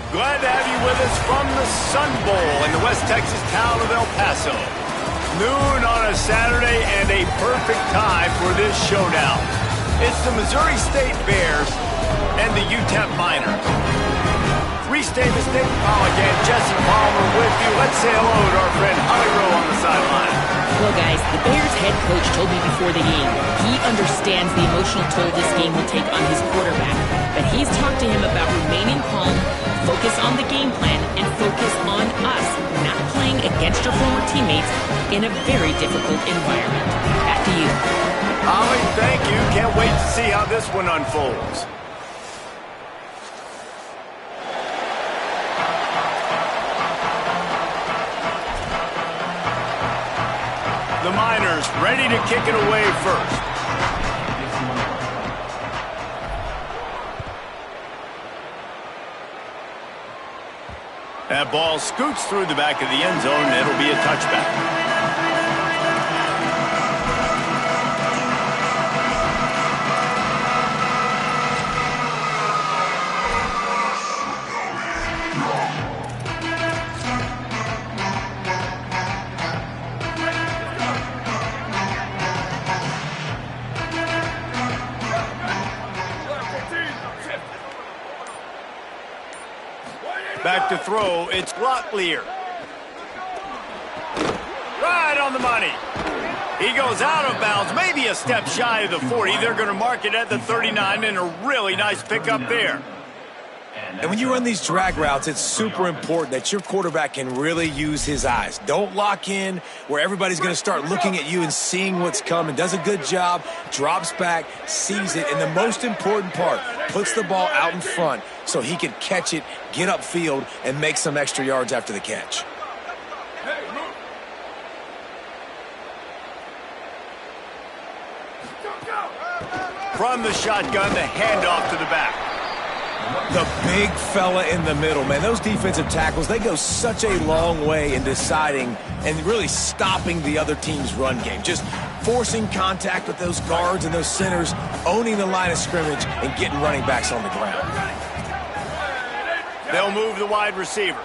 Glad to have you with us from the Sun Bowl in the West Texas town of El Paso. Noon on a Saturday and a perfect time for this showdown. It's the Missouri State Bears and the UTEP Miners. Three-state mistake again, Jesse Palmer with you. Let's say hello to our friend Holly Rowe on the sideline. Well, guys, the Bears head coach told me before the game he understands the emotional toll this game will take on his quarterback. But he's talked to him about remaining calm, focus on the game plan, and focus on us, not playing against your former teammates in a very difficult environment. Back to you. Holly, thank you. Can't wait to see how this one unfolds. The Miners ready to kick it away first. That ball scoots through the back of the end zone, and it'll be a touchback. Back to throw, it's Locklear. Right on the money. He goes out of bounds, maybe a step shy of the 40. They're going to mark it at the 39, and a really nice pickup there. And when you run these drag routes, it's super important that your quarterback can really use his eyes. Don't lock in where everybody's going to start looking at you and seeing what's coming. Does a good job, drops back, sees it, and the most important part, puts the ball out in front so he can catch it, get upfield, and make some extra yards after the catch. From the shotgun, the handoff to the back. The big fella in the middle, man. Those defensive tackles, they go such a long way in deciding and really stopping the other team's run game. Just forcing contact with those guards and those centers, owning the line of scrimmage, and getting running backs on the ground. They'll move the wide receiver.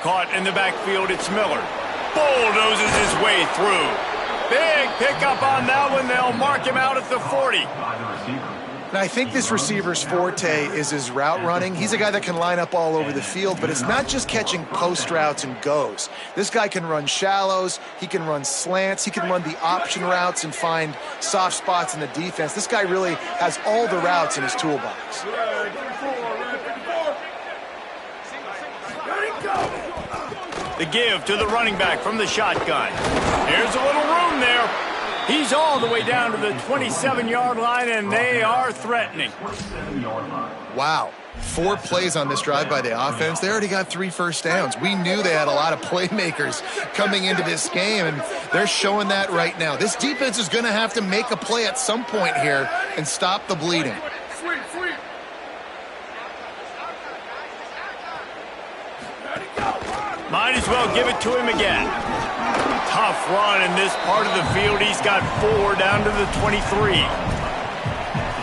Caught in the backfield, it's Miller. Bulldozes his way through. Big pickup on that one. They'll mark him out at the 40. Now, I think this receiver's forte is his route running. He's a guy that can line up all over the field, but it's not just catching post routes and goes. This guy can run shallows. He can run slants. He can run the option routes and find soft spots in the defense. This guy really has all the routes in his toolbox. The give to the running back from the shotgun. Here's a little room there. He's all the way down to the 27-yard line, and they are threatening. Wow. 4 plays on this drive by the offense. They already got 3 first downs. We knew they had a lot of playmakers coming into this game, and they're showing that right now. This defense is going to have to make a play at some point here and stop the bleeding. Might as well give it to him again. Tough run in this part of the field. He's got 4 down to the 23.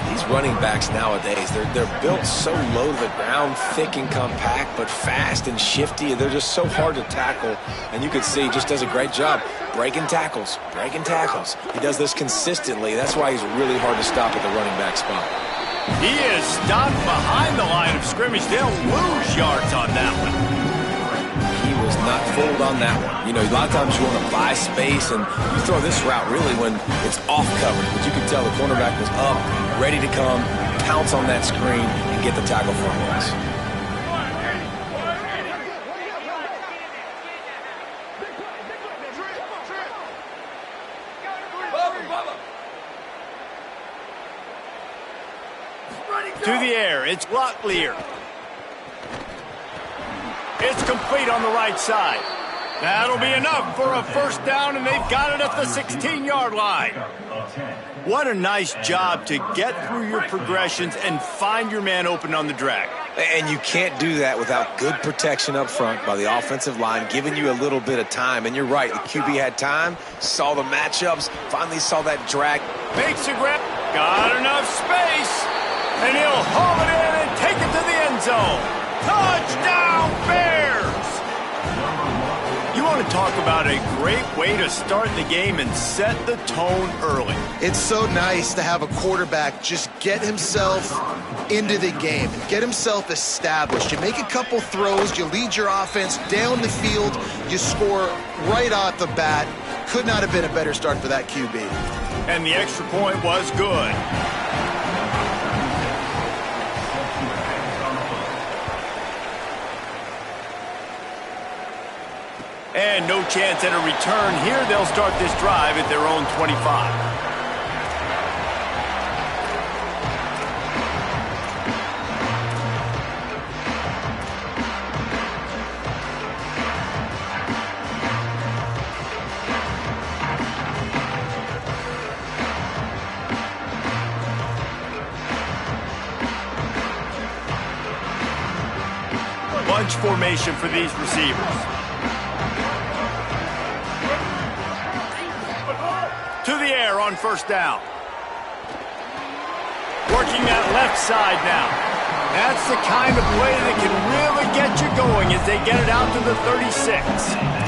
These running backs nowadays, they're built so low to the ground, thick and compact, but fast and shifty. They're just so hard to tackle. And you can see he just does a great job breaking tackles, breaking tackles. He does this consistently. That's why he's really hard to stop at the running back spot. He is stopped behind the line of scrimmage. They'll lose yards on that one. He was not fooled on that one. You know, a lot of times you want to buy space, and you throw this route really when it's off coverage. But you can tell the cornerback was up, ready to come, pounce on that screen, and get the tackle for him. To the air, it's Locklear. It's complete on the right side. That'll be enough for a first down, and they've got it at the 16-yard line. What a nice job to get through your progressions and find your man open on the drag. And you can't do that without good protection up front by the offensive line, giving you a little bit of time. And you're right, the QB had time, saw the matchups, finally saw that drag. Makes a grab. Got enough space. And he'll haul it in and take it to the end zone. Touchdown, Bears! You want to talk about a great way to start the game and set the tone early. It's so nice to have a quarterback just get himself into the game, get himself established. You make a couple throws, you lead your offense down the field, you score right off the bat. Could not have been a better start for that QB. And the extra point was good. And no chance at a return here. They'll start this drive at their own 25. Bunch formation for these receivers. To the air on first down. Working that left side now. That's the kind of play that can really get you going as they get it out to the 36.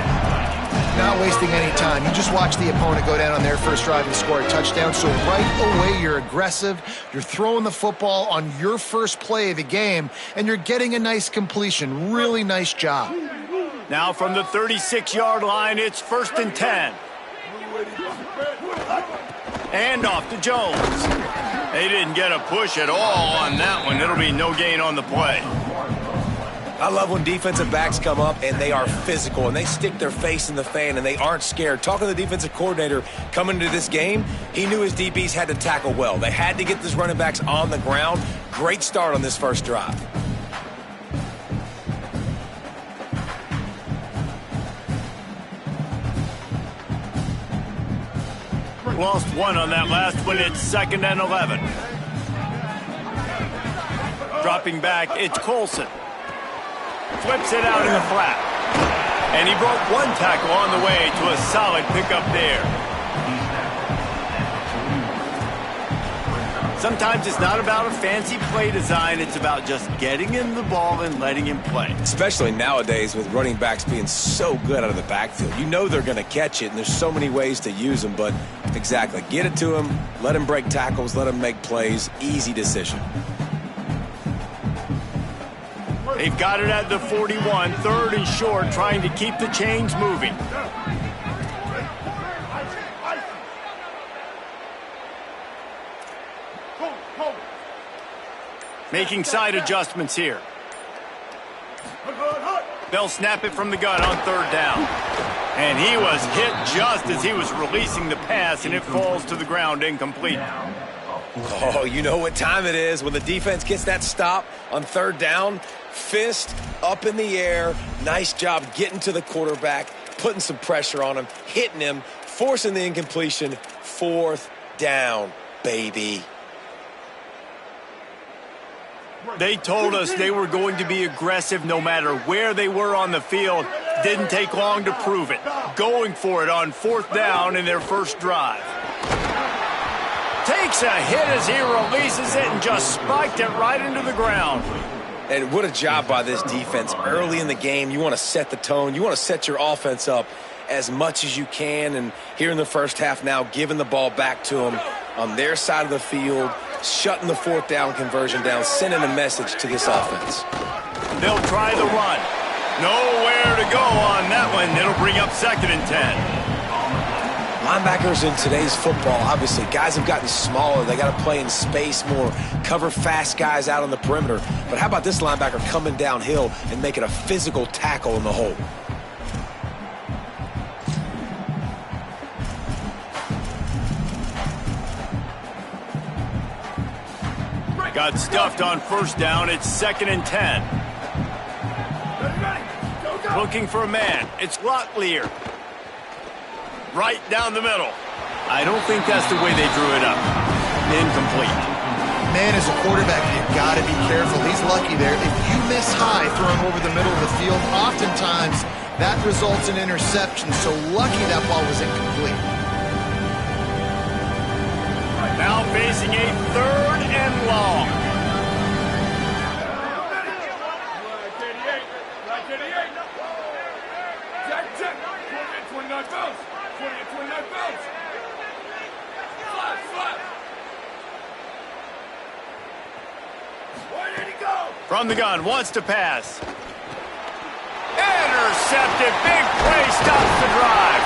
Not wasting any time. You just watch the opponent go down on their first drive and score a touchdown. So right away, you're aggressive. You're throwing the football on your first play of the game, and you're getting a nice completion. Really nice job. Now from the 36-yard line, it's 1st and 10. And off to Jones. They didn't get a push at all on that one. It'll be no gain on the play. I love when defensive backs come up and they are physical and they stick their face in the fan and they aren't scared. Talking to the defensive coordinator coming into this game, he knew his DBs had to tackle well. They had to get these running backs on the ground. Great start on this first drive. Lost one on that last one. It's 2nd and 11. Dropping back, it's Colson. Flips it out in the flat. And he broke one tackle on the way to a solid pickup there. Sometimes it's not about a fancy play design. It's about just getting him the ball and letting him play. Especially nowadays with running backs being so good out of the backfield. You know they're going to catch it, and there's so many ways to use them. But exactly, get it to him, let him break tackles, let him make plays. Easy decision. They've got it at the 41, 3rd and short, trying to keep the chains moving. Making side adjustments here. They'll snap it from the gun on 3rd down. And he was hit just as he was releasing the pass, and it falls to the ground incomplete. Oh, you know what time it is when the defense gets that stop on 3rd down. Fist up in the air. Nice job getting to the quarterback, putting some pressure on him, hitting him, forcing the incompletion. 4th down, baby. They told us they were going to be aggressive no matter where they were on the field. Didn't take long to prove it. Going for it on 4th down in their first drive. Takes a hit as he releases it and just spiked it right into the ground. And what a job by this defense. Early in the game, you want to set the tone. You want to set your offense up as much as you can. And here in the first half now, giving the ball back to them on their side of the field, shutting the 4th down conversion down, sending a message to this offense. They'll try the run. Nowhere to go on that one. It'll bring up 2nd and 10. Linebackers in today's football, obviously, guys have gotten smaller. They got to play in space more, cover fast guys out on the perimeter. But how about this linebacker coming downhill and making a physical tackle in the hole? Got stuffed on 1st down. It's 2nd and 10. Looking for a man. It's Locklear. Right down the middle. I don't think that's the way they drew it up. Incomplete. Man, as a quarterback, you've got to be careful. He's lucky there. If you miss high throwing over the middle of the field, oftentimes that results in interception. So lucky that ball was incomplete. Now facing a 3rd and long. From the gun, wants to pass. Intercepted, big play, stops the drive.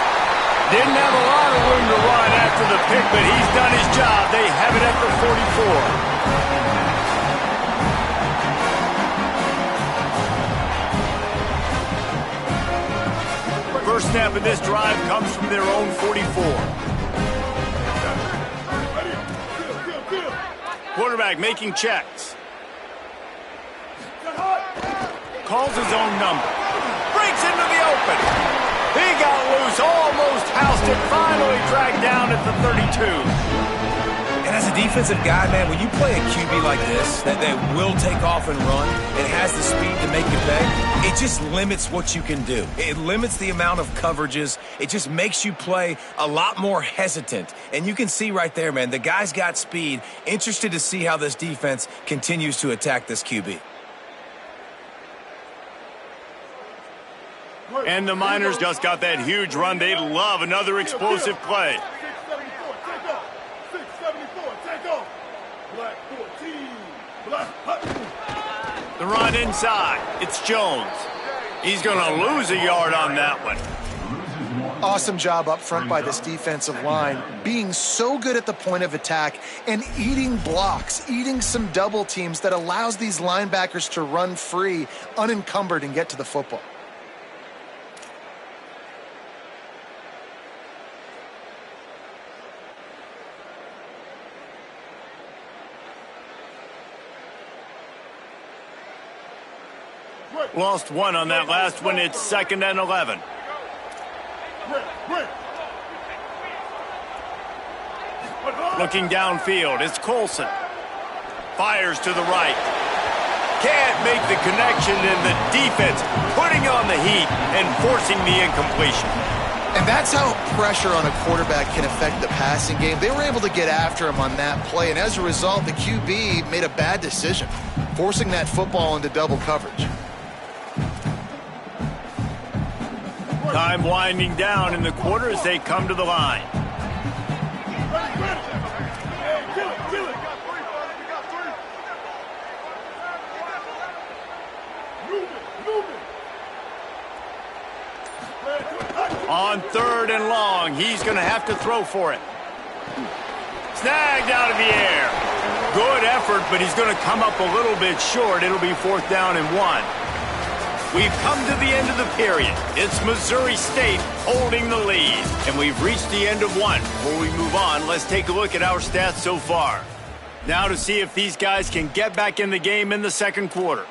Didn't have a lot of room to run after the pick, but he's done his job. They have it at the 44. First snap of this drive comes from their own 44. Quarterback making checks. Calls his own number. Breaks into the open. He got loose, almost housed it, finally dragged down at the 32. And as a defensive guy, man, when you play a QB like this, that will take off and run and has the speed to make you pay, it just limits what you can do. It limits the amount of coverages. It just makes you play a lot more hesitant. And you can see right there, man, the guy's got speed. Interested to see how this defense continues to attack this QB. And the Miners just got that huge run. They love another explosive play. 674, take off. 674, take off. Black 14, black. The run inside. It's Jones. He's going to lose a yard on that one. Awesome job up front by this defensive line, being so good at the point of attack and eating blocks, eating some double teams that allows these linebackers to run free, unencumbered, and get to the football. Lost one on that last one. It's 2nd and 11. Looking downfield, it's Colson. Fires to the right. Can't make the connection, and the defense putting on the heat and forcing the incompletion. And that's how pressure on a quarterback can affect the passing game. They were able to get after him on that play, and as a result, the QB made a bad decision, forcing that football into double coverage. Time winding down in the quarter as they come to the line. On 3rd and long, he's going to have to throw for it. Snagged out of the air. Good effort, but he's going to come up a little bit short. It'll be 4th down and 1. We've come to the end of the period. It's Missouri State holding the lead. And we've reached the end of one. Before we move on, let's take a look at our stats so far. Now to see if these guys can get back in the game in the second quarter.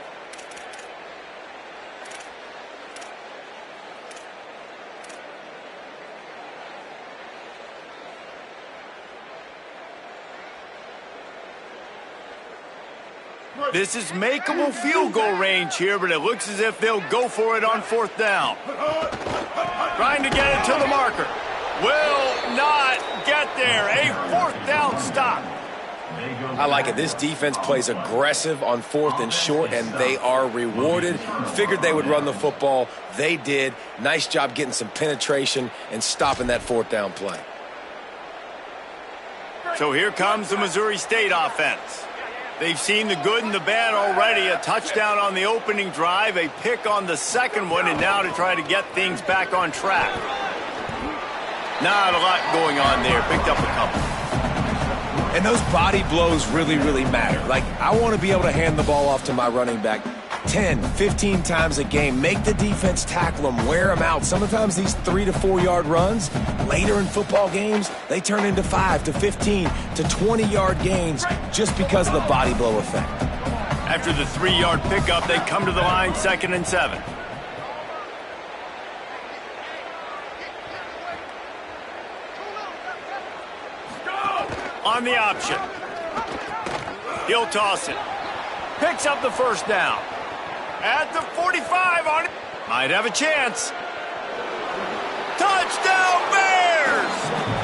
This is makeable field goal range here, but it looks as if they'll go for it on 4th down. Trying to get it to the marker. Will not get there. A 4th down stop. I like it. This defense plays aggressive on 4th and short, and they are rewarded. Figured they would run the football. They did. Nice job getting some penetration and stopping that 4th down play. So here comes the Missouri State offense. They've seen the good and the bad already. A touchdown on the opening drive, a pick on the second one, and now to try to get things back on track. Not a lot going on there. Picked up a couple. And those body blows really, really matter. Like, I want to be able to hand the ball off to my running back 10, 15 times a game. Make the defense tackle them, wear them out. Sometimes these 3 to 4 yard runs, later in football games, they turn into 5 to 15 to 20-yard gains just because of the body blow effect. After the 3-yard pickup, they come to the line 2nd and 7. On the option. He'll toss it. Picks up the 1st down. At the 45 on it. Might have a chance. Touchdown Bears!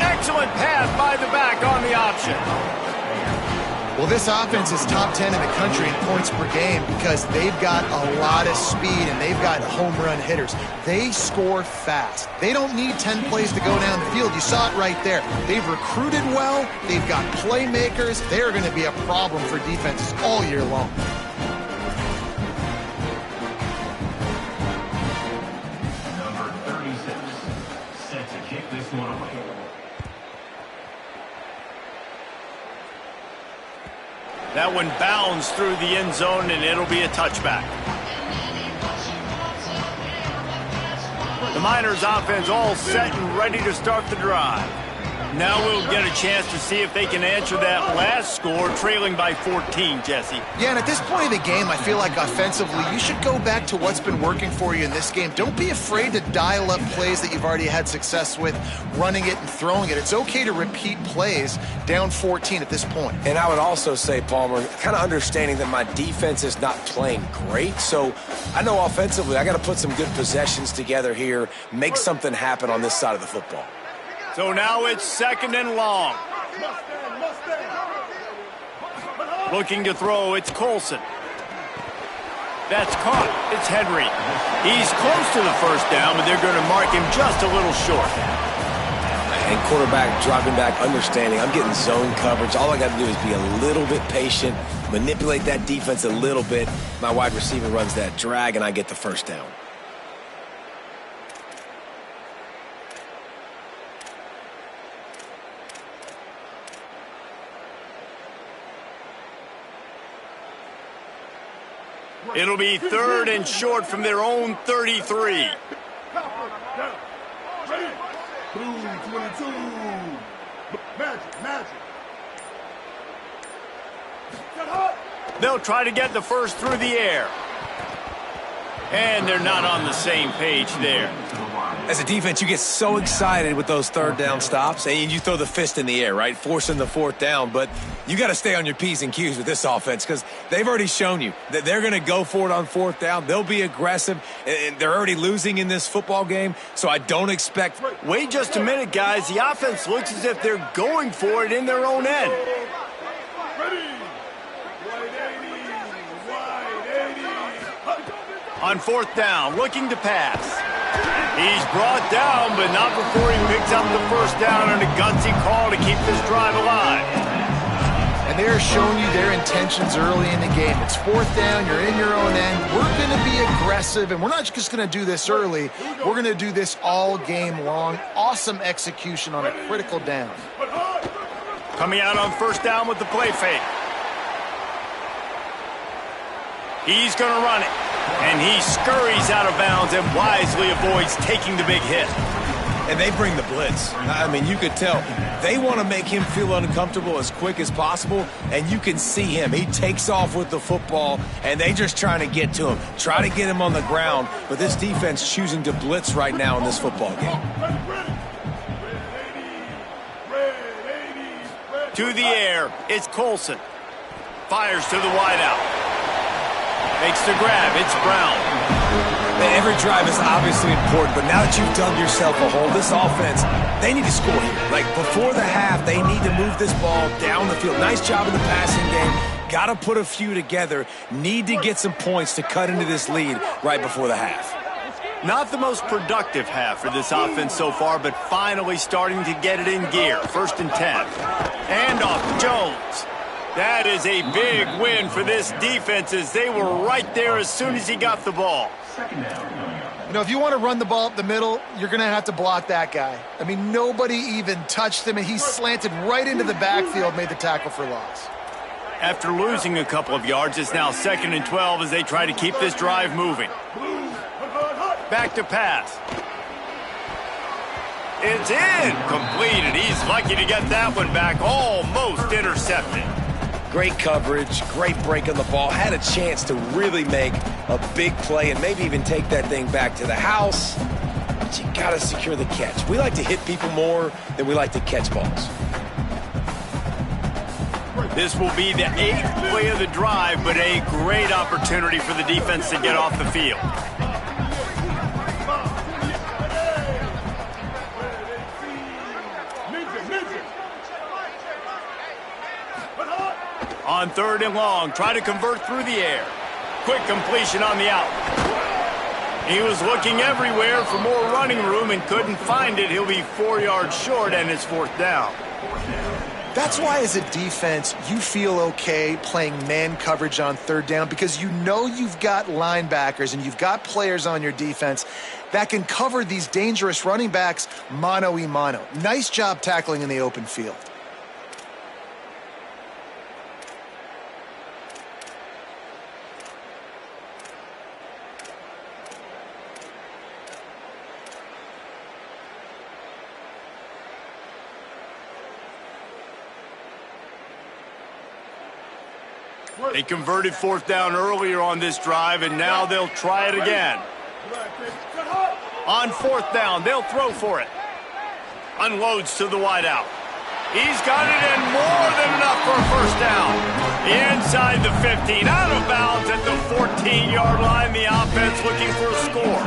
Excellent pass by the back on the option. Well, this offense is top 10 in the country in points per game because they've got a lot of speed and they've got home run hitters. They score fast. They don't need 10 plays to go down the field. You saw it right there. They've recruited well. They've got playmakers. They're going to be a problem for defenses all year long. Number 36, set to kick this one away. That one bounds through the end zone, and it'll be a touchback. The Miners offense all set and ready to start the drive. Now we'll get a chance to see if they can answer that last score, trailing by 14, Jesse. Yeah, and at this point of the game, I feel like offensively, you should go back to what's been working for you in this game. Don't be afraid to dial up plays that you've already had success with, running it and throwing it. It's okay to repeat plays down 14 at this point. And I would also say, Palmer, kind of understanding that my defense is not playing great. So I know offensively, I got to put some good possessions together here, make something happen on this side of the football. So now it's 2nd and long. Looking to throw, it's Colson. That's caught. It's Henry. He's close to the first down, but they're going to mark him just a little short. And quarterback dropping back, understanding I'm getting zone coverage. All I got to do is be a little bit patient, manipulate that defense a little bit. My wide receiver runs that drag, and I get the first down. It'll be 3rd and short from their own 33. Blue 22. Magic. They'll try to get the first through the air. And they're not on the same page there. As a defense, you get so excited with those 3rd down stops, and you throw the fist in the air, right, forcing the 4th down. But you got to stay on your P's and Q's with this offense because they've already shown you that they're going to go for it on 4th down. They'll be aggressive, and they're already losing in this football game, so I don't expect. Wait just a minute, guys. The offense looks as if they're going for it in their own end. Ready. Wide 80. On 4th down, looking to pass. He's brought down, but not before he picks up the first down on a gutsy call to keep this drive alive. And they're showing you their intentions early in the game. It's 4th down, you're in your own end. We're going to be aggressive, and we're not just going to do this early. We're going to do this all game long. Awesome execution on a critical down. Coming out on 1st down with the play fake. He's going to run it. And he scurries out of bounds and wisely avoids taking the big hit. And they bring the blitz. I mean, you could tell they want to make him feel uncomfortable as quick as possible, and you can see him. He takes off with the football, and they just trying to get to him, try to get him on the ground, but this defense choosing to blitz right now in this football game. To the air, it's Colson. Fires to the wideout. Makes the grab, it's Brown. Man, every drive is obviously important, but now that you've dug yourself a hole, this offense, they need to score here. Like, before the half, they need to move this ball down the field. Nice job in the passing game. Got to put a few together. Need to get some points to cut into this lead right before the half. Not the most productive half for this offense so far, but finally starting to get it in gear. 1st and 10. And off Jones. That is a big win for this defense as they were right there as soon as he got the ball. You know, if you want to run the ball up the middle, you're going to have to block that guy. I mean, nobody even touched him, and he slanted right into the backfield, made the tackle for loss. After losing a couple of yards, it's now 2nd and 12 as they try to keep this drive moving. Back to pass. It's incomplete, he's lucky to get that one back, almost intercepted. Great coverage, great break on the ball. Had a chance to really make a big play and maybe even take that thing back to the house. But you got to secure the catch. We like to hit people more than we like to catch balls. This will be the 8th play of the drive, but a great opportunity for the defense to get off the field. On 3rd and long, try to convert through the air. Quick completion on the out. He was looking everywhere for more running room and couldn't find it. He'll be 4 yards short, and it's 4th down. That's why as a defense, you feel okay playing man coverage on 3rd down because you know you've got linebackers and you've got players on your defense that can cover these dangerous running backs mano-a-mano. Nice job tackling in the open field. They converted 4th down earlier on this drive, and now they'll try it again. On 4th down, they'll throw for it. Unloads to the wideout. He's got it in more than enough for a 1st down. Inside the 15, out of bounds at the 14-yard line. The offense looking for a score.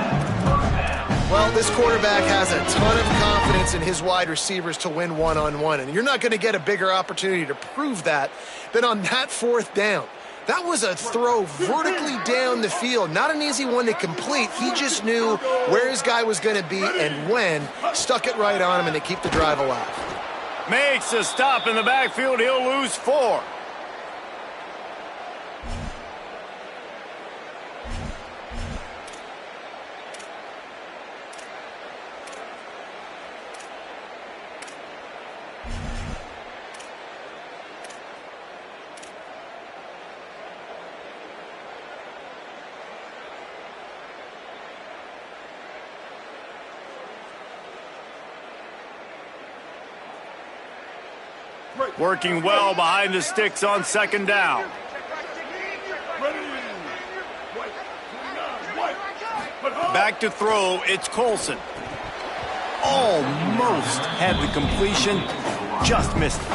Well, this quarterback has a ton of confidence in his wide receivers to win one-on-one, and you're not going to get a bigger opportunity to prove that than on that 4th down. That was a throw vertically down the field. Not an easy one to complete. He just knew where his guy was going to be and when. Stuck it right on him, and they keep the drive alive. Makes a stop in the backfield. He'll lose 4. Working well behind the sticks on 2nd down. Back to throw, it's Colson. Almost had the completion, just missed it.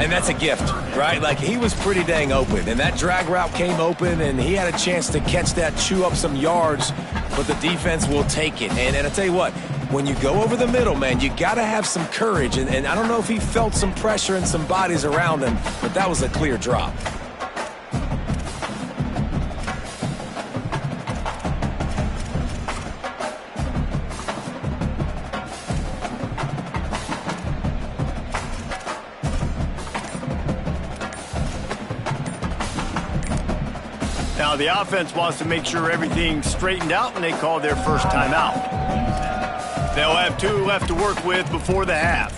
And that's a gift, right? Like, he was pretty dang open, and that drag route came open, and he had a chance to catch that, chew up some yards, but the defense will take it. And I tell you what, when you go over the middle, man, you got to have some courage. And I don't know if he felt some pressure and some bodies around him, but that was a clear drop. Now the offense wants to make sure everything's straightened out, and they call their first timeout. They'll have 2 left to work with before the half.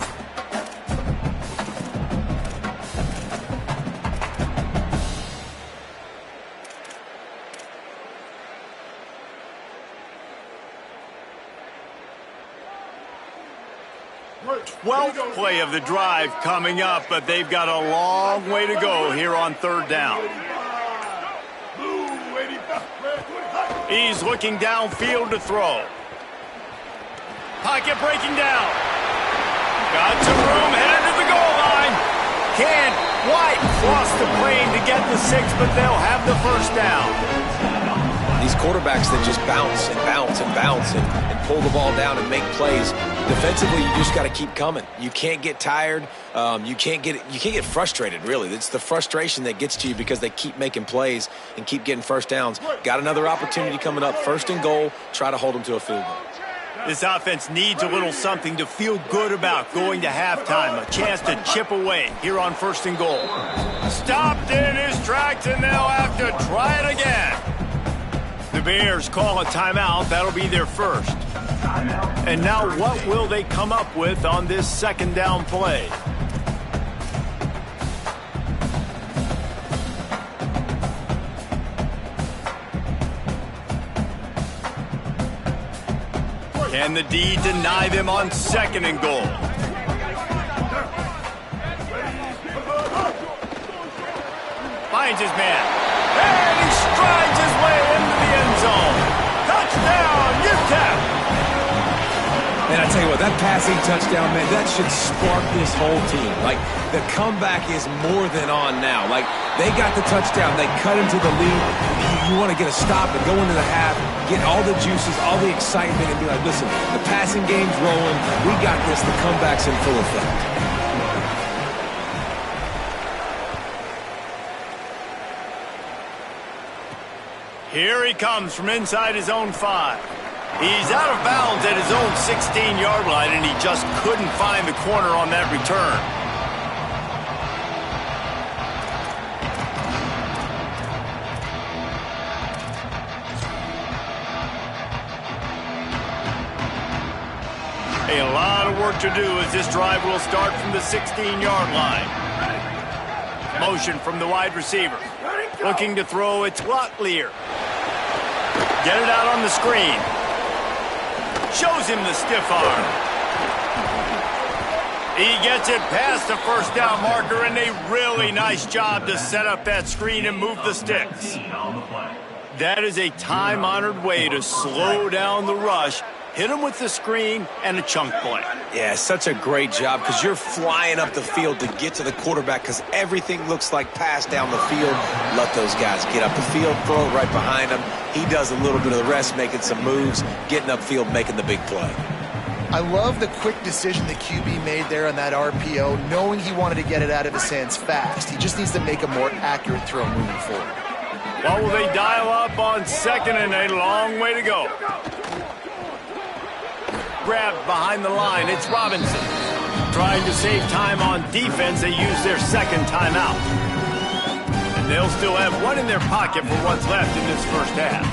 Twelfth play of the drive coming up, but they've got a long way to go here on 3rd down. He's looking downfield to throw. Pocket breaking down. Got some room, headed to the goal line. Can't quite cross the plane to get the 6, but they'll have the 1st down. These quarterbacks that just bounce and bounce and bounce and pull the ball down and make plays. Defensively, you just got to keep coming. You can't get tired. You can't get frustrated, really. It's the frustration that gets to you because they keep making plays and keep getting 1st downs. Got another opportunity coming up. 1st and goal. Try to hold them to a field goal. This offense needs a little something to feel good about going to halftime. A chance to chip away here on 1st and goal. Stopped in his tracks, and they'll have to try it again. The Bears call a timeout. That'll be their first. And now what will they come up with on this 2nd down play? Can the D deny them on 2nd and goal? Finds his man. And he strides his way into the end zone. Touchdown, UTEP! And I tell you what, that passing touchdown, man, that should spark this whole team. Like, the comeback is more than on now. Like, they got the touchdown. They cut into the lead. You want to get a stop and go into the half, get all the juices, all the excitement, and be like, listen, the passing game's rolling. We got this. The comeback's in full effect. Here he comes from inside his own 5. He's out of bounds at his own 16-yard line, and he just couldn't find the corner on that return. A lot of work to do as this drive will start from the 16-yard line. Motion from the wide receiver. Looking to throw, it's Locklear. Get it out on the screen. Shows him the stiff arm. He gets it past the first down marker, and a really nice job to set up that screen and move the sticks. That is a time-honored way to slow down the rush. Hit him with the screen and a chunk play. Yeah, such a great job because you're flying up the field to get to the quarterback because everything looks like pass down the field. Let those guys get up the field, throw it right behind him. He does a little bit of the rest, making some moves, getting upfield, making the big play. I love the quick decision the QB made there on that RPO, knowing he wanted to get it out of his hands fast. He just needs to make a more accurate throw moving forward. Well, will they dial up on second and a long way to go? Grabbed behind the line, it's Robinson. Trying to save time on defense, they use their second timeout. And they'll still have one in their pocket for what's left in this first half.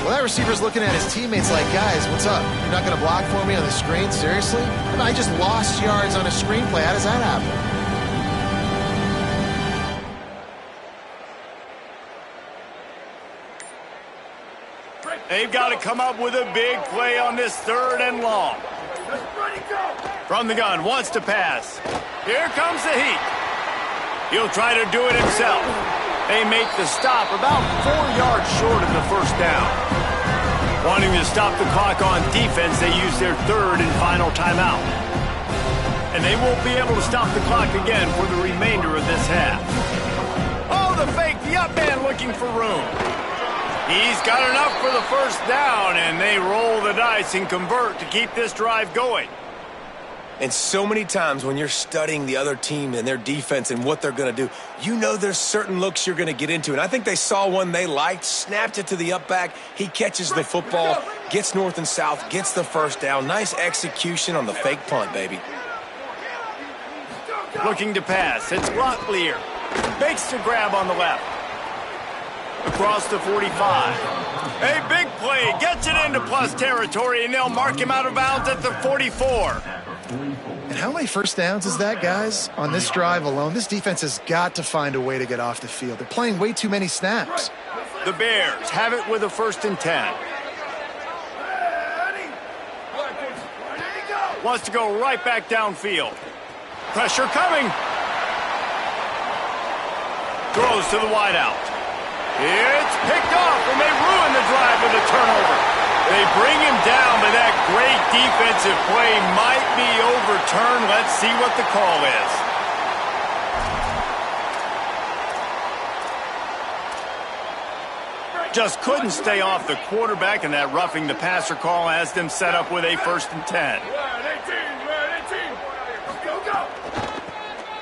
Well, that receiver's looking at his teammates like, guys, what's up? You're not going to block for me on the screen? Seriously? I just lost yards on a screenplay. How does that happen? They've got to come up with a big play on this third and long. From the gun, wants to pass. Here comes the heat. He'll try to do it himself. They make the stop about 4 yards short of the first down. Wanting to stop the clock on defense, they use their third and final timeout. And they won't be able to stop the clock again for the remainder of this half. Oh, the fake, the up man looking for room. He's got enough for the first down, and they roll the dice and convert to keep this drive going. And so many times when you're studying the other team and their defense and what they're going to do, you know there's certain looks you're going to get into. And I think they saw one they liked, snapped it to the up back. He catches the football, gets north and south, gets the first down. Nice execution on the fake punt, baby. Looking to pass. It's Locklear. Makes the grab on the left. Across the 45. A big play. Gets it into plus territory, and they'll mark him out of bounds at the 44. And how many first downs is that, guys? On this drive alone, this defense has got to find a way to get off the field. They're playing way too many snaps. The Bears have it with a 1st and 10. Wants to go right back downfield. Pressure coming. Throws to the wideout. It's picked off, and they ruin the drive with a turnover. They bring him down, but that great defensive play might be overturned. Let's see what the call is. Just couldn't stay off the quarterback, and that roughing the passer call has them set up with a 1st and 10.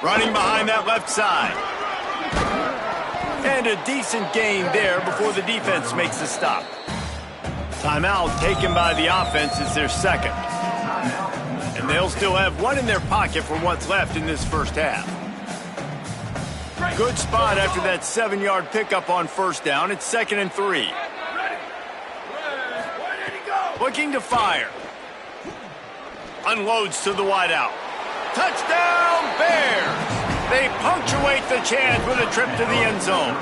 Running behind that left side. And a decent gain there before the defense makes the stop. Timeout taken by the offense is their second. And they'll still have one in their pocket for what's left in this first half. Good spot after that 7-yard pickup on first down. It's 2nd and 3. Looking to fire. Unloads to the wideout. Touchdown, Bears! They punctuate the chance with a trip to the end zone.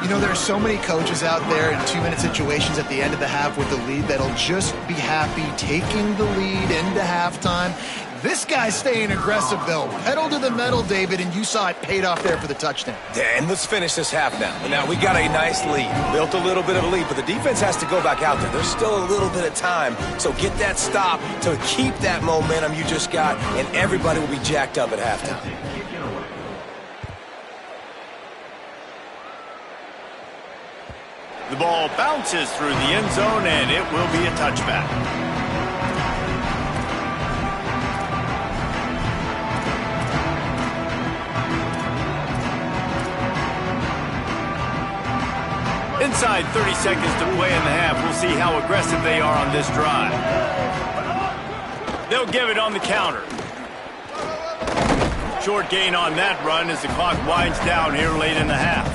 You know, there are so many coaches out there in 2-minute situations at the end of the half with the lead that'll just be happy taking the lead into halftime. This guy's staying aggressive, though. Pedal to the metal, David, and you saw it paid off there for the touchdown. And let's finish this half now. And now we got a nice lead. Built a little bit of a lead, but the defense has to go back out there. There's still a little bit of time. So get that stop to keep that momentum you just got, and everybody will be jacked up at halftime. The ball bounces through the end zone, and it will be a touchback. Inside 30 seconds to play in the half. We'll see how aggressive they are on this drive. They'll give it on the counter. Short gain on that run as the clock winds down here late in the half.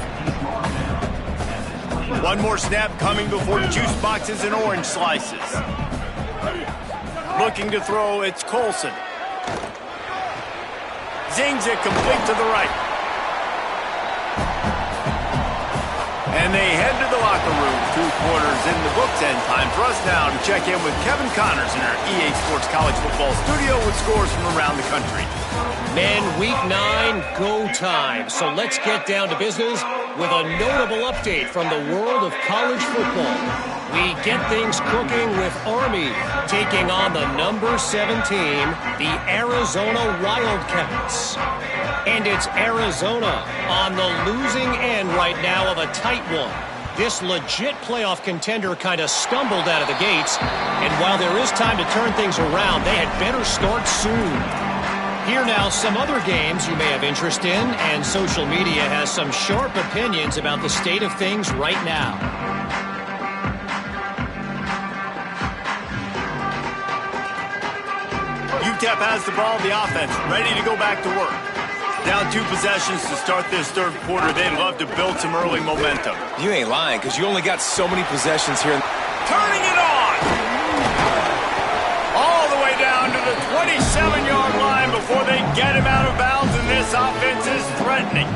One more snap coming before juice boxes and orange slices. Looking to throw, it's Colson. Zings it complete to the right. And they head to the locker room. 2 quarters in the books, and time for us now to check in with Kevin Connors in our EA Sports College Football studio with scores from around the country. Men, week 9, go time. So let's get down to business with a notable update from the world of college football. We get things cooking with Army taking on the number 7 team, the Arizona Wildcats. And it's Arizona on the losing end right now of a tight one. This legit playoff contender kind of stumbled out of the gates, and while there is time to turn things around, they had better start soon. Here now, some other games you may have interest in, and social media has some sharp opinions about the state of things right now. UTEP has the ball, the offense ready to go back to work. Down 2 possessions to start this third quarter. They'd love to build some early momentum. You ain't lying, because you only got so many possessions here. Turning it on! All the way down to the 27-yard line before they get him out of bounds, and this offense is threatening.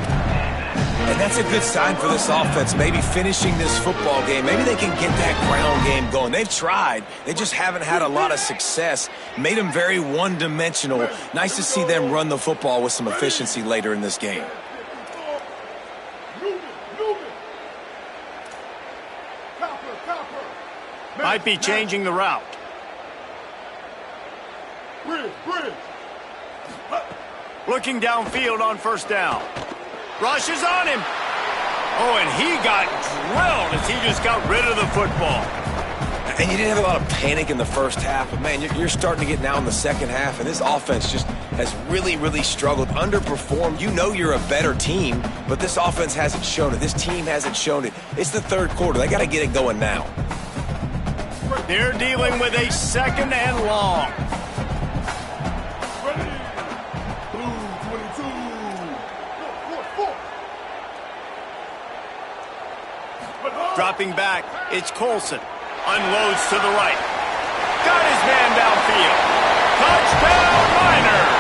And that's a good sign for this offense, maybe finishing this football game. Maybe they can get that ground game going. They've tried. They just haven't had a lot of success. Made them very one-dimensional. Nice to see them run the football with some efficiency later in this game. Might be changing the route. Looking downfield on first down. Rushes on him. Oh, and he got drilled as he just got rid of the football. And you didn't have a lot of panic in the first half, but, man, you're starting to get now in the second half, and this offense just has really, really struggled, underperformed. You know you're a better team, but this offense hasn't shown it. This team hasn't shown it. It's the third quarter. They got to get it going now. They're dealing with a second and long. Dropping back, it's Colson. Unloads to the right. Got his man downfield. Touchdown Miners!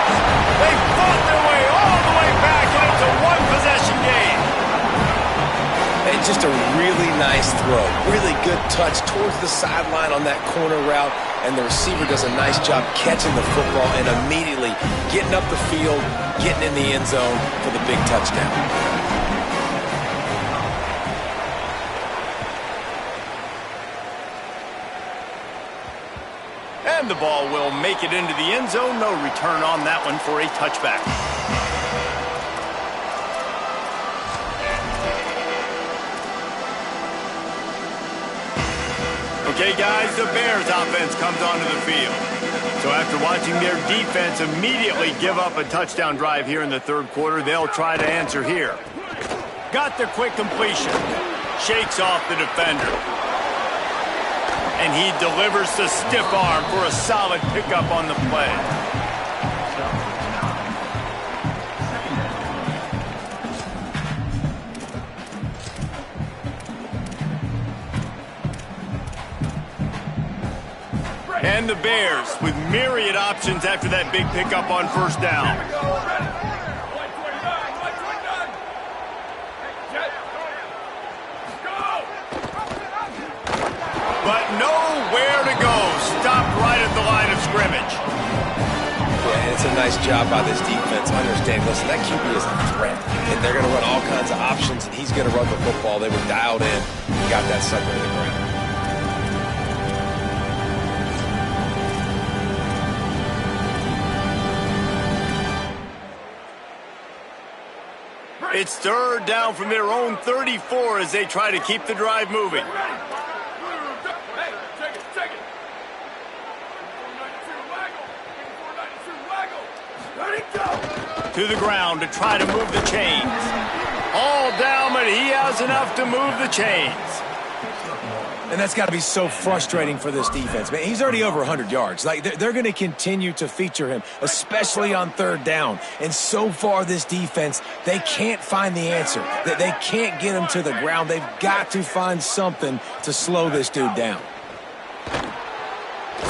They fought their way all the way back, and it's a 1-possession game. And just a really nice throw. Really good touch towards the sideline on that corner route, and the receiver does a nice job catching the football and immediately getting up the field, getting in the end zone for the big touchdown. And the ball will make it into the end zone. No return on that one for a touchback. Okay, guys, the Bears offense comes onto the field. So after watching their defense immediately give up a touchdown drive here in the third quarter, they'll try to answer here. Got the quick completion. Shakes off the defender. And he delivers the stiff arm for a solid pickup on the play. And the Bears with myriad options after that big pickup on first down. But nowhere to go. Stopped right at the line of scrimmage. Yeah, it's a nice job by this defense. Understand, listen, that QB is a threat. And they're going to run all kinds of options, and he's going to run the football. They were dialed in. Got that sucker in the ground. It's third down from their own 34 as they try to keep the drive moving. To the ground to try to move the chains. All down, but but he has enough to move the chains. And that's got to be so frustrating for this defense, man. He's already over 100 yards. Like, they're going to continue to feature him, especially on third down. And so far, this defense, they can't find the answer. They can't get him to the ground. They've got to find something to slow this dude down.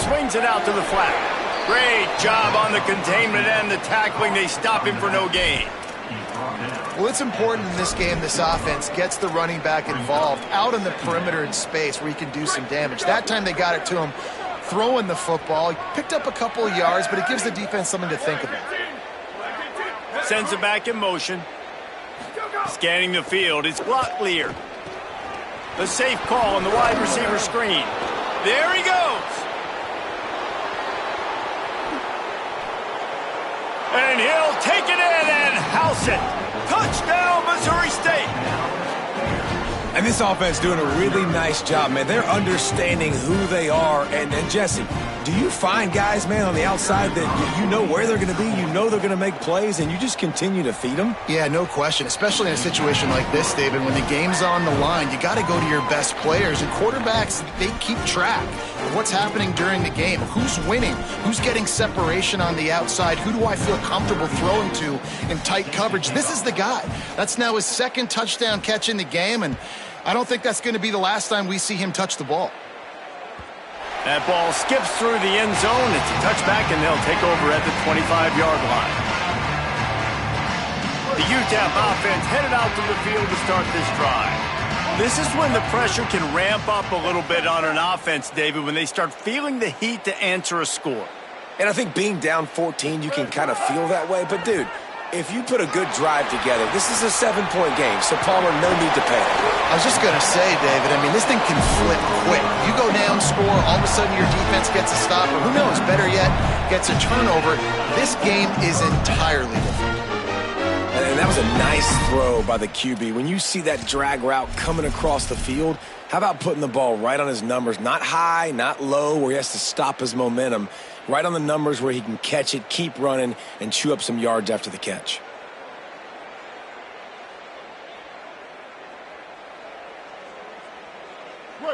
Swings it out to the flat. Great job on the containment and the tackling. They stop him for no gain. Well, it's important in this game this offense gets the running back involved out on the perimeter in space where he can do some damage. That time they got it to him throwing the football. He picked up a couple of yards, but it gives the defense something to think about. Sends it back in motion. Scanning the field. It's block clear. The safe call on the wide receiver screen. There he goes. And he'll take it in and house it. Touchdown, Missouri State. And this offense doing a really nice job, man. They're understanding who they are. And Jesse, do you find guys, man, on the outside that you know where they're going to be, you know they're going to make plays, and you just continue to feed them? Yeah, no question, especially in a situation like this, David, when the game's on the line, you got to go to your best players. And quarterbacks, they keep track of what's happening during the game. Who's winning? Who's getting separation on the outside? Who do I feel comfortable throwing to in tight coverage? This is the guy. That's now his second touchdown catch in the game, and I don't think that's going to be the last time we see him touch the ball. That ball skips through the end zone. It's a touchback, and they'll take over at the 25-yard line. The UTEP offense headed out to the field to start this drive. This is when the pressure can ramp up a little bit on an offense, David, when they start feeling the heat to answer a score. And I think being down 14, you can kind of feel that way. But, dude, if you put a good drive together, this is a 7-point game, so Palmer, no need to panic. I was just going to say, David, I mean, this thing can flip quick. You go down, score, all of a sudden your defense gets a stop, or who knows, better yet, gets a turnover. This game is entirely different. And that was a nice throw by the QB. When you see that drag route coming across the field, how about putting the ball right on his numbers? Not high, not low, where he has to stop his momentum. Right on the numbers where he can catch it, keep running, and chew up some yards after the catch.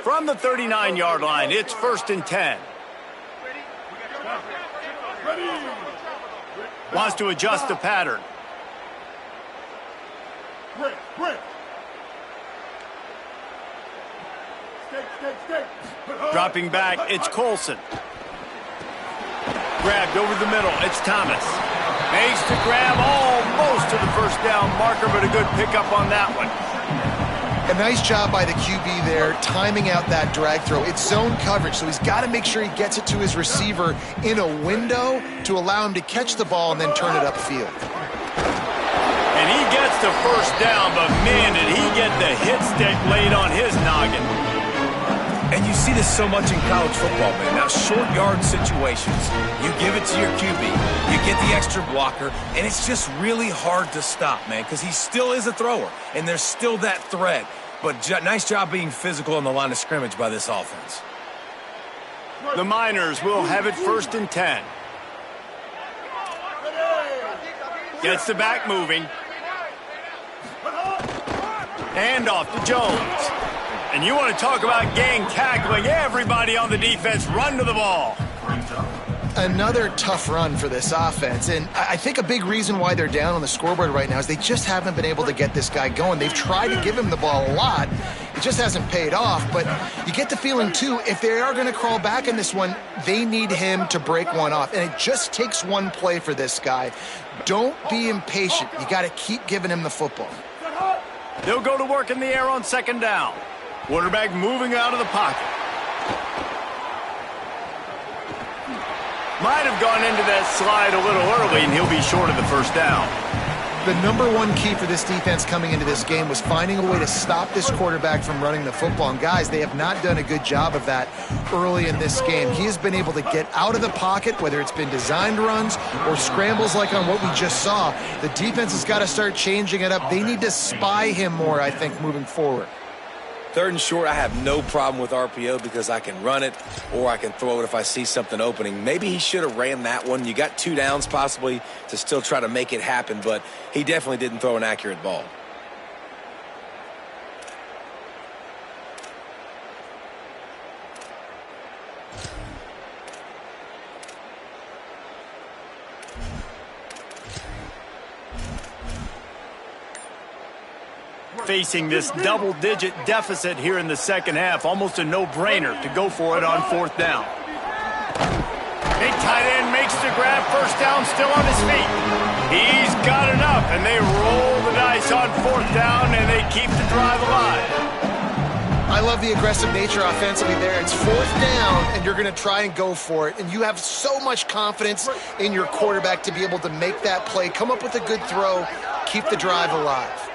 From the 39-yard line, it's 1st and 10. Wants to adjust the pattern. Dropping back, it's Colson. Grabbed over the middle, it's Thomas. Makes to grab almost to the first down marker, but a good pickup on that one. A nice job by the QB there, timing out that drag throw. It's zone coverage, so he's got to make sure he gets it to his receiver in a window to allow him to catch the ball and then turn it upfield. And he gets the first down, but man, did he get the hit stick laid on his noggin. And you see this so much in college football, man. Now, short yard situations, you give it to your QB, you get the extra blocker, and it's just really hard to stop, man, because he still is a thrower, and there's still that threat. But nice job being physical on the line of scrimmage by this offense. The Miners will have it 1st and 10. Gets the back moving. Hand off to Jones. And you want to talk about gang tackling, everybody on the defense run to the ball. Another tough run for this offense, and I think a big reason why they're down on the scoreboard right now is they just haven't been able to get this guy going. They've tried to give him the ball a lot. It just hasn't paid off, but you get the feeling, too, if they are going to crawl back in this one, they need him to break one off, and it just takes one play for this guy. Don't be impatient. You got to keep giving him the football. They'll go to work in the air on 2nd down. Quarterback moving out of the pocket. Might have gone into that slide a little early, and he'll be short of the first down. The number one key for this defense coming into this game was finding a way to stop this quarterback from running the football. And guys, they have not done a good job of that early in this game. He has been able to get out of the pocket, whether it's been designed runs or scrambles like on what we just saw. The defense has got to start changing it up. They need to spy him more, I think, moving forward. 3rd and short, I have no problem with RPO because I can run it or I can throw it if I see something opening. Maybe he should have ran that one. You got 2 downs possibly to still try to make it happen, but he definitely didn't throw an accurate ball. Facing this double-digit deficit here in the second half, almost a no-brainer to go for it on fourth down. Big tight end makes the grab, first down, still on his feet. He's got enough, and they roll the dice on fourth down, and they keep the drive alive. I love the aggressive nature offensively there. It's fourth down, and you're going to try and go for it. And you have so much confidence in your quarterback to be able to make that play, come up with a good throw, keep the drive alive.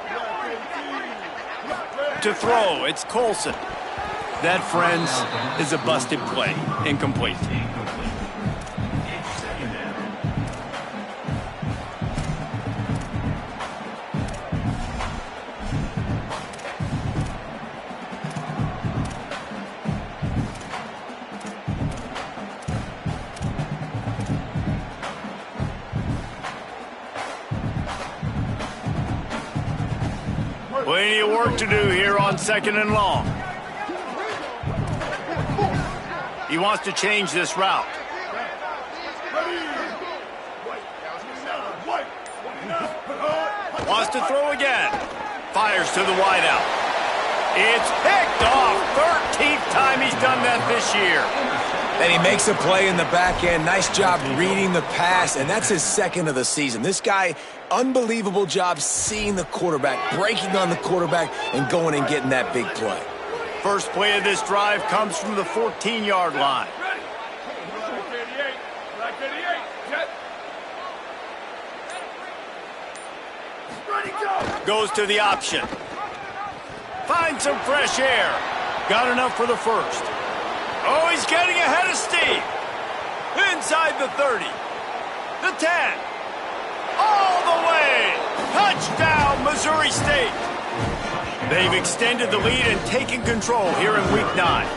To throw, it's Colson. That, friends, is a busted play. Incomplete. Plenty of work to do here on second and long. He wants to change this route. Wants to throw again. Fires to the wideout. It's picked off. 13th time he's done that this year. And he makes a play in the back end. Nice job reading the pass, and that's his second of the season. This guy, unbelievable job seeing the quarterback, breaking on the quarterback, and going and getting that big play. First play of this drive comes from the 14-yard line. Goes to the option. Finds some fresh air. Got enough for the first. Oh, he's getting ahead of steam. Inside the 30. The 10. All the way. Touchdown, Missouri State. They've extended the lead and taken control here in Week 9.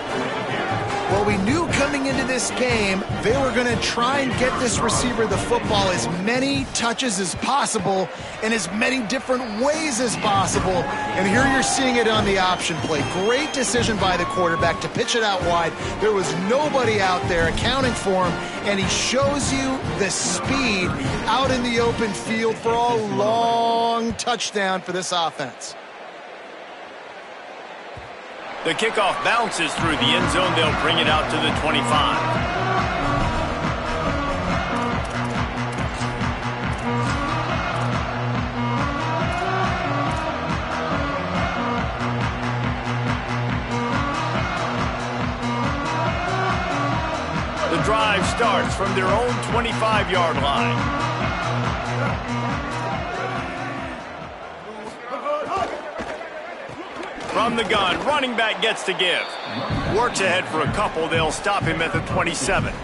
Well, we knew coming into this game they were going to try and get this receiver the football as many touches as possible in as many different ways as possible. And here you're seeing it on the option play. Great decision by the quarterback to pitch it out wide. There was nobody out there accounting for him, and he shows you the speed out in the open field for a long touchdown for this offense. The kickoff bounces through the end zone. They'll bring it out to the 25. The drive starts from their own 25-yard line. From the gun, running back gets to give. Works ahead for a couple. They'll stop him at the 27.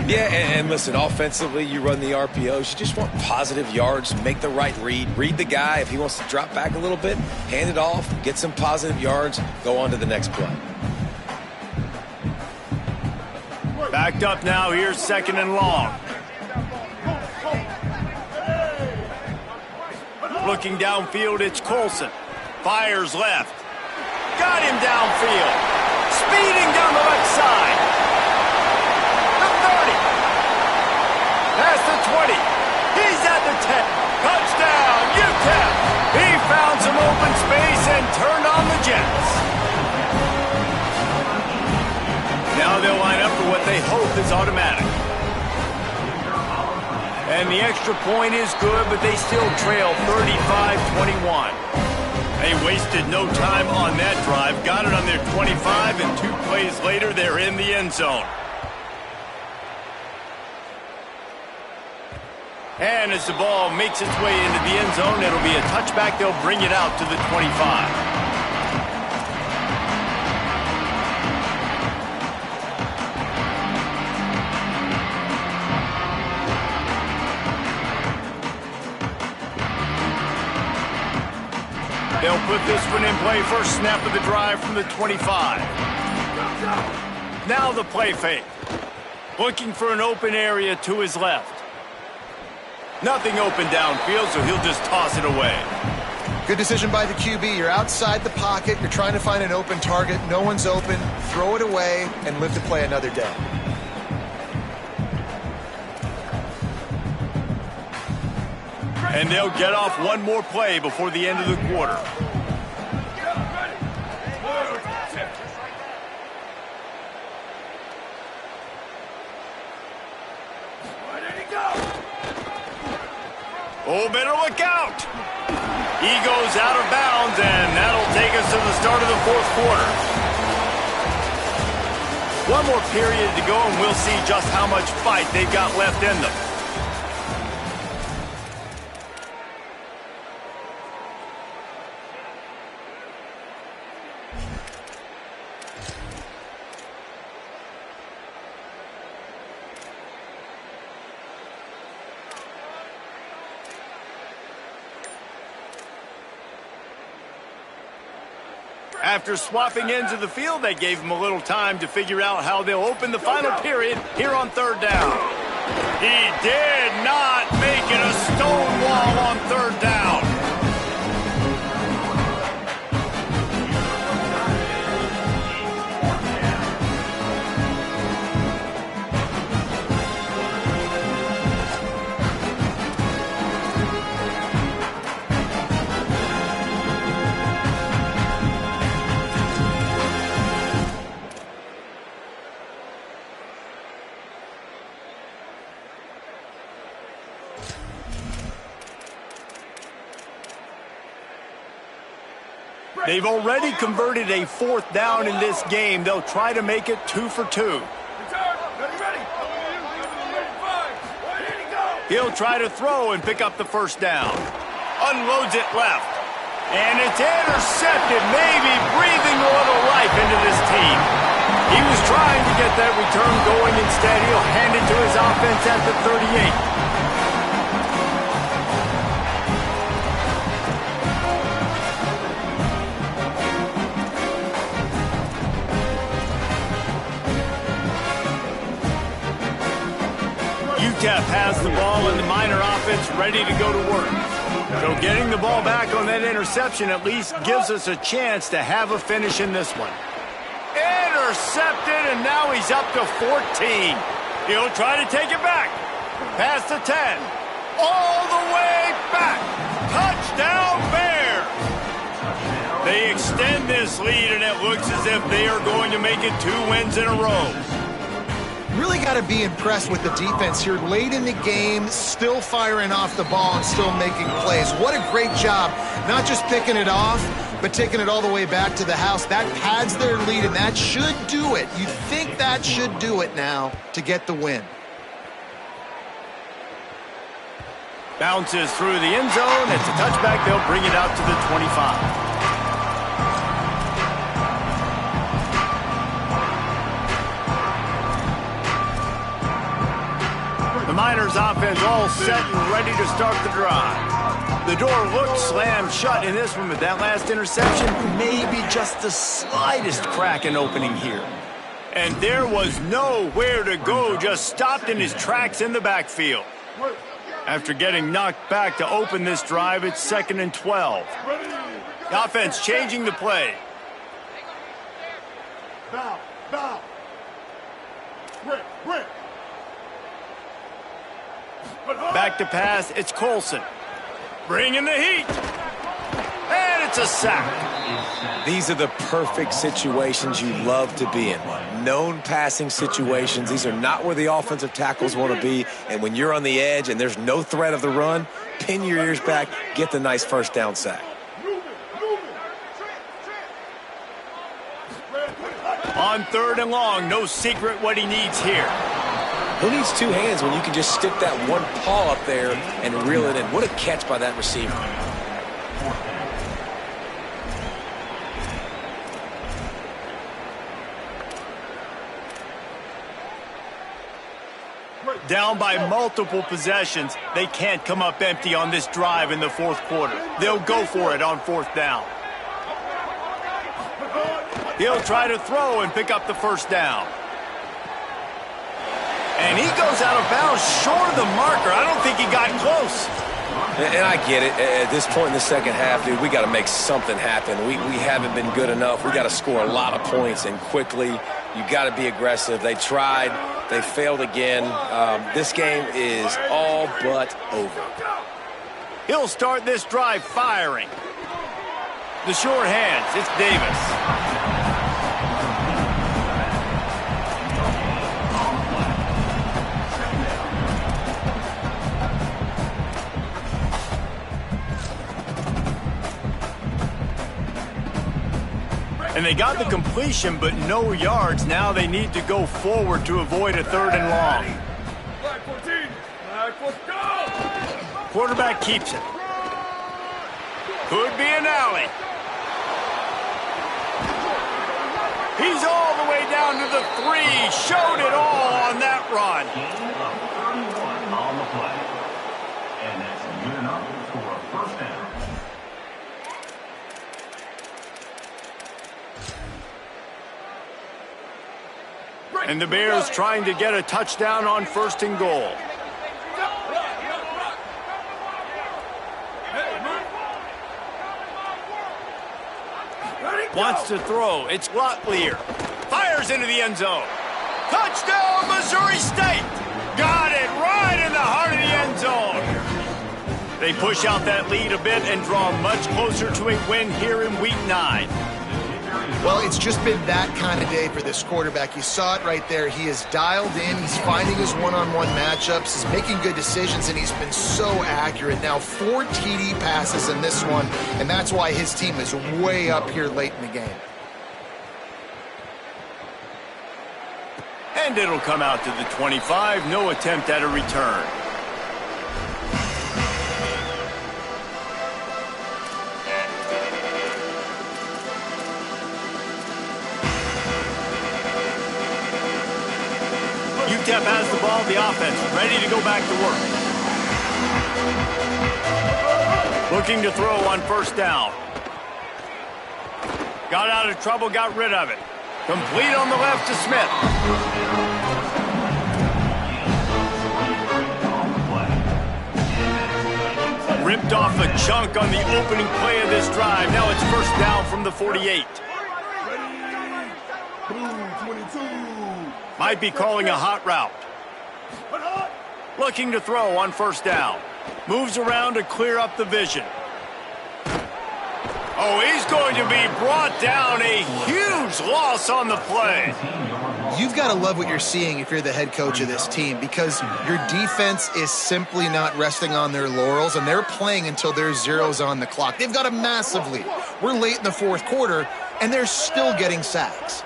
Yeah, and listen, offensively, you run the RPOs. You just want positive yards, make the right read the guy. If he wants to drop back a little bit, hand it off, get some positive yards, go on to the next play. Backed up now. Here's second and long. Looking downfield, it's Colson. Fires left. Got him downfield. Speeding down the left side. The 30. Past the 20. He's at the 10. Touchdown, UTEP. He found some open space and turned on the Jets. Now they'll line up for what they hope is automatic. And the extra point is good, but they still trail 35-21. They wasted no time on that drive. Got it on their 25, and 2 plays later, they're in the end zone. And as the ball makes its way into the end zone, it'll be a touchback. They'll bring it out to the 25. They'll put this one in play. First snap of the drive from the 25. Now the play fake. Looking for an open area to his left. Nothing open downfield, so he'll just toss it away. Good decision by the QB. You're outside the pocket. You're trying to find an open target. No one's open. Throw it away and live to play another day. And they'll get off one more play before the end of the quarter. Oh, better look out. He goes out of bounds, and that'll take us to the start of the fourth quarter. One more period to go, and we'll see just how much fight they've got left in them. After swapping ends of the field, they gave him a little time to figure out how they'll open the final period here on third down. He did not make it a stone wall on third down. They've already converted a fourth down in this game. They'll try to make it 2 for 2. He'll try to throw and pick up the first down. Unloads it left. And it's intercepted, maybe breathing a little life into this team. He was trying to get that return going. Instead, he'll hand it to his offense at the 38. UTEP has the ball and the Miner offense ready to go to work. So getting the ball back on that interception at least gives us a chance to have a finish in this one. Intercepted, and now he's up to 14. He'll try to take it back. Past the 10. All the way back. Touchdown Bears! They extend this lead, and it looks as if they are going to make it 2 wins in a row. Really got to be impressed with the defense here. Late in the game, still firing off the ball and still making plays. What a great job. Not just picking it off, but taking it all the way back to the house. That pads their lead, and that should do it. You think that should do it now to get the win. Bounces through the end zone. It's a touchback. They'll bring it out to the 25. The Miners offense all set and ready to start the drive. The door looked slammed shut in this one, but that last interception, maybe just the slightest crack in opening here. And there was nowhere to go, just stopped in his tracks in the backfield. After getting knocked back to open this drive, it's 2nd and 12. The offense changing the play. Bow. Rip. Back to pass, it's Colson. Bringing the heat. And it's a sack. These are the perfect situations you love to be in. Known passing situations. These are not where the offensive tackles want to be. And when you're on the edge and there's no threat of the run, pin your ears back, get the nice first down sack. On 3rd and long, no secret what he needs here. Who needs 2 hands when you can just stick that one paw up there and reel it in? What a catch by that receiver. Down by multiple possessions, they can't come up empty on this drive in the fourth quarter. They'll go for it on 4th down. He'll try to throw and pick up the first down. And he goes out of bounds short of the marker. I don't think he got close. And I get it. At this point in the second half, dude, we got to make something happen. We haven't been good enough. We got to score a lot of points and quickly. You got to be aggressive. They tried. They failed again. This game is all but over. He'll start this drive firing. The short hands. It's Davis. And they got the completion, but no yards. Now they need to go forward to avoid a 3rd and long. Flag 14. Flag 14. Quarterback keeps it. Could be an alley. He's all the way down to the 3. Showed it all on that run. Gain of 31 on the play. And that's good enough for a first down. And the Bears trying to get a touchdown on 1st and goal. Wants to throw. It's Lotlier. Fires into the end zone. Touchdown, Missouri State. Got it right in the heart of the end zone. They push out that lead a bit and draw much closer to a win here in Week 9. Well, it's just been that kind of day for this quarterback. You saw it right there. He is dialed in. He's finding his one-on-one matchups. He's making good decisions, and he's been so accurate. Now, 4 TD passes in this one, and that's why his team is way up here late in the game. And it'll come out to the 25. No attempt at a return. UTEP has the ball, the offense ready to go back to work. Looking to throw on 1st down. Got out of trouble, got rid of it. Complete on the left to Smith. Ripped off a chunk on the opening play of this drive. Now it's 1st down from the 48. Blue 22. Might be calling a hot route. Looking to throw on 1st down. Moves around to clear up the vision. Oh, he's going to be brought down. A huge loss on the play. You've got to love what you're seeing if you're the head coach of this team, because your defense is simply not resting on their laurels, and they're playing until there's zeros on the clock. They've got a massive lead. We're late in the 4th quarter, and they're still getting sacks.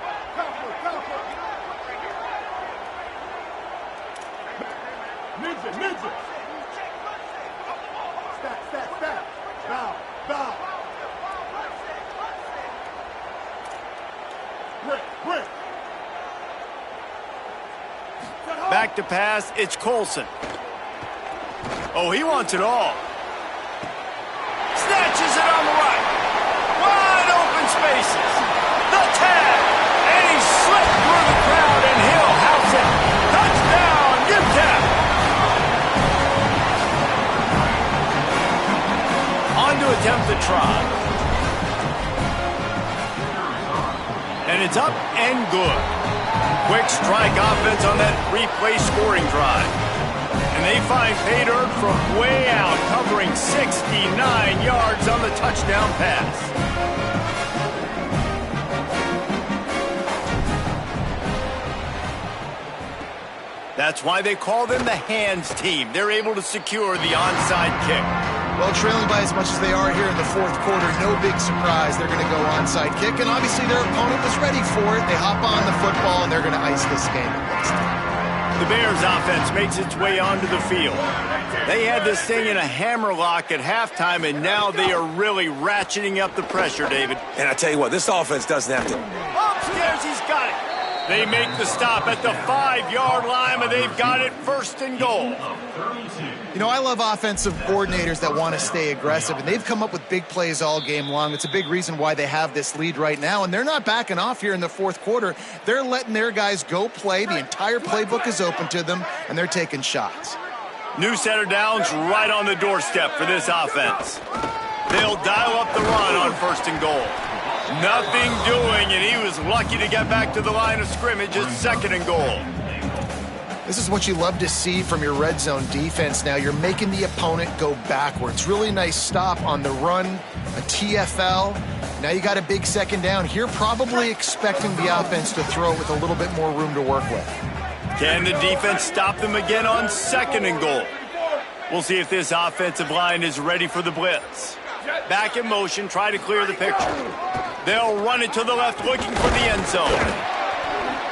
Ninja. Stack. Bow. Break. Back to pass, it's Colson. Oh, he wants it all. Snatches it on the right. Wide open spaces. The tag. And he slipped through the crowd, and he'll house it. Touchdown, UTEP. On to attempt the try. And it's up and good. Quick strike offense on that 3-play scoring drive. And they find pay dirt from way out, covering 69 yards on the touchdown pass. That's why they call them the hands team. They're able to secure the onside kick. Well, trailing by as much as they are here in the 4th quarter, no big surprise. They're going to go onside kick, and obviously their opponent was ready for it. They hop on the football, and they're going to ice this game at least. The Bears offense makes its way onto the field. They had this thing in a hammerlock at halftime, and now they are really ratcheting up the pressure, David. And I tell you what, this offense doesn't have to. Upstairs, he's got it. They make the stop at the 5-yard line, and they've got it 1st and goal. You know, I love offensive coordinators that want to stay aggressive, and they've come up with big plays all game long. It's a big reason why they have this lead right now, and they're not backing off here in the 4th quarter. They're letting their guys go play. The entire playbook is open to them, and they're taking shots. New set of downs right on the doorstep for this offense. They'll dial up the run on 1st and goal. Nothing doing, and he was lucky to get back to the line of scrimmage at 2nd and goal. This is what you love to see from your red zone defense now. You're making the opponent go backwards. Really nice stop on the run, a TFL. Now you got a big 2nd down. Here probably expecting the offense to throw it with a little bit more room to work with. Can the defense stop them again on 2nd and goal? We'll see if this offensive line is ready for the blitz. Back in motion, try to clear the picture. They'll run it to the left, looking for the end zone.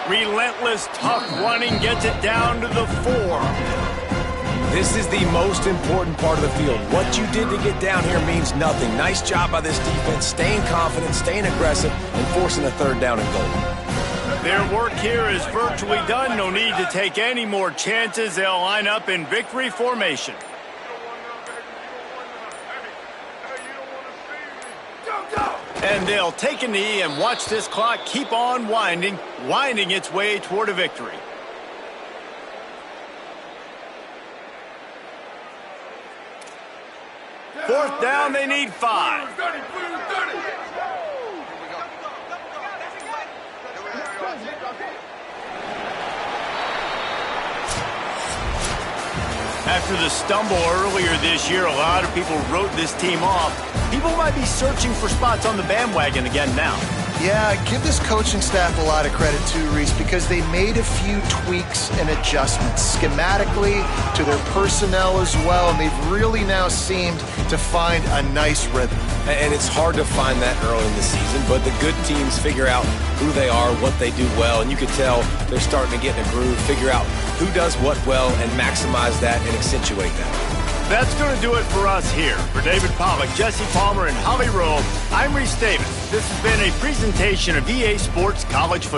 Relentless, tough running gets it down to the 4. This is the most important part of the field. What you did to get down here means nothing. Nice job by this defense, staying confident, staying aggressive, and forcing a 3rd down and goal. Their work here is virtually done. No need to take any more chances. They'll line up in victory formation. And they'll take a knee and watch this clock keep on winding its way toward a victory. Fourth down, they need 5. After the stumble earlier this year, a lot of people wrote this team off. People might be searching for spots on the bandwagon again now. Yeah, give this coaching staff a lot of credit too, Reese, because they made a few tweaks and adjustments schematically to their personnel as well, and they've really now seemed to find a nice rhythm. And it's hard to find that early in the season, but the good teams figure out who they are, what they do well, and you can tell they're starting to get in a groove, figure out who does what well, and maximize that and accentuate that. That's going to do it for us here. For David Pollack, Jesse Palmer, and Holly Rowe, I'm Reese Davis. This has been a presentation of EA Sports College Football.